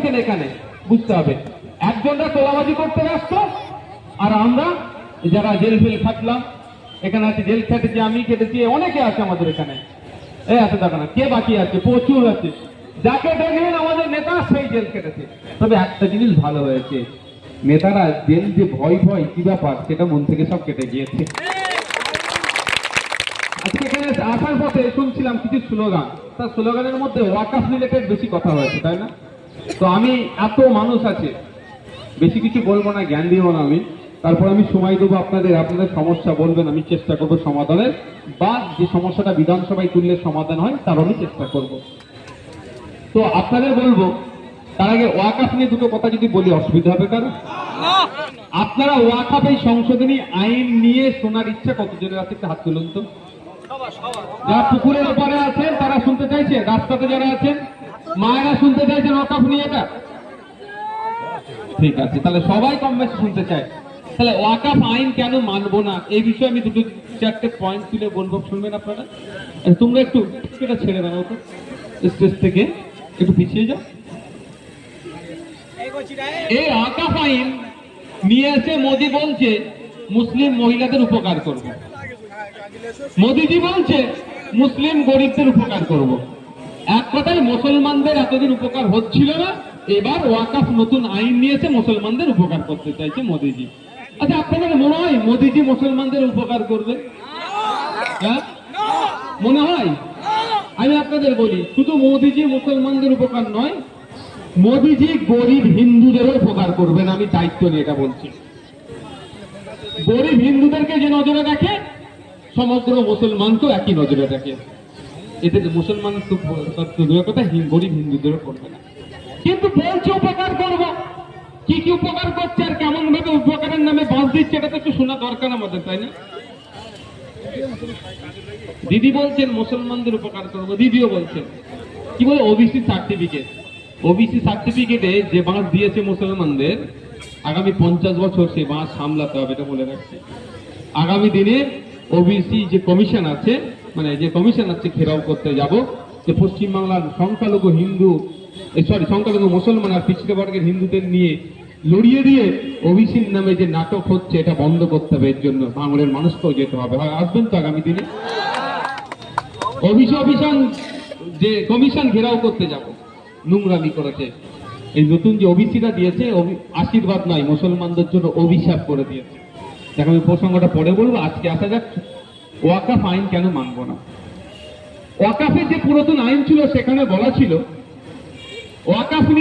আছেন এখানে বুঝতে হবে, একজনরা তোলাবাজি করতে ব্যস্ত, আর আমরা যারা জেল ফেল খাটলাম, এখানে আছে জেল খেটেছি, আমি খেটেছি, অনেকে আছে আমাদের এখানে। এই আছে দেখো না, কে বাকি আছে, প্রচুর আছে। যাকে দেখলেন আমাদের নেতা সেই জেল কেটেছে। তবে একটা জিনিস ভালো হয়েছে, নেতারা জেল যে ভয় ভয় কি ব্যাপার সেটা মন থেকে সব কেটে গিয়েছে। আজকে এখানে আসার পথে শুনছিলাম কিছু স্লোগান, তার স্লোগানের মধ্যে ওয়াকফ রিলেটেড বেশি কথা হয়েছে, তাই না? তো আমি, এত মানুষ আছে, বেশি কিছু বলবো না, জ্ঞান দিব না আমি। তারপর আমি সময় দেবো আপনাদের, আপনাদের সমস্যা বলবেন, আমি চেষ্টা করবো সমাধানের, বা যে সমস্যাটা বিধানসভায় তুললে সমাধান হয় তার আমি চেষ্টা করব। তো আপনাদের বলবো, তার আগে ওয়াকফ নিয়ে দুটো কথা যদি বলি অসুবিধা হবে কারণ? আপনারা ওয়াকফ এই সংশোধনী আইন নিয়ে শোনার ইচ্ছা কতজনের আছে, একটা হাত তুলুন তো। যারা পুকুরের ওপারে আছেন তারা শুনতে চাইছে, রাস্তাতে যারা আছেন মায়েরা শুনতে চাইছেন ওয়াকফ নিয়ে এটা? ঠিক আছে, তাহলে সবাই কম বেশি শুনতে চায়। তাহলে ওয়াকফ আইন কেন মানবো না এই বিষয়ে আমি দুটো চারটে পয়েন্ট তুলে বলবো, শুনবেন আপনারা? তোমরা একটু এটা ছেড়ে দাও তো, স্টেজ থেকে একটু পিছিয়ে যাও। এই ওয়াকফ আইন নিয়ে এসে মোদি বলছে মুসলিম মহিলাদের উপকার করবে, মোদিজি বলছে মুসলিম গরিবদের উপকার করব। এক কথায় মুসলমানদের এতদিন উপকার হচ্ছিল না, এবার ওয়াকফ নতুন আইন নিয়েছে, মুসলমানদের উপকার করতে চাইছে মোদিজি। আচ্ছা, আপনাদের মনে হয় মোদিজি মুসলমানদের উপকার করবে? হ্যাঁ, মনে হয়? আমি আপনাদের বলি, শুধু মোদিজি মুসলমানদের উপকার নয়, মোদিজি গরিব হিন্দুদেরও উপকার করবেন, আমি দায়িত্ব নিয়ে এটা বলছি। গরিব হিন্দুদেরকে যে নজরে রাখে, সমগ্র মুসলমানকেও একই নজরে রাখে। এতে মুসলমান কথা গরিব হিন্দুদেরও করবে না, কিন্তু বলছে উপকার করব। কি কি উপকার করছে আর কেমন ভাবে উপকারের নামে বাঁশ দিচ্ছে, এটা তো একটু শোনা দরকার আমাদের, তাই না? দিদি বলছেন মুসলমানদের উপকার করবো, দিদিও বলছেন কি বলে ওবিসি সার্টিফিকেট, ওবিসি সার্টিফিকেটে যে বাঁশ দিয়েছে মুসলমানদের, আগামী 50 বছর সে বাঁশ সামলাতে হবে, এটা বলে রাখছে। আগামী দিনে ওবিসি যে কমিশন আছে, মানে যে কমিশন আছে ঘেরাও করতে যাব, যে পশ্চিমবাংলার সংখ্যালঘু হিন্দু, সংখ্যালঘু মুসলমান আর পিছিয়ে বর্গের হিন্দুদের নিয়ে লড়িয়ে দিয়ে ওবিসির নামে যে নাটক হচ্ছে এটা বন্ধ করতে হবে। এর জন্য ভাঙড়ের মানুষকেও যেতে হবে। হয় আসবেন তো আগামী দিনে? ওবিসি যে কমিশন ঘেরাও করতে যাব, নোংরামি করেছে। এই নতুন যে ওবিসিটা দিয়েছে, আশীর্বাদ নয়, মুসলমানদের জন্য অভিশাপ করে দিয়েছে। দেখো আমি প্রসঙ্গটা পরে বলবো, আজকে আসা যাক ওয়াকফ আইন কেন মানবো না। ওয়াকফের যে পুরাতন আইন ছিল সেখানে বলা ছিল ওয়াকফ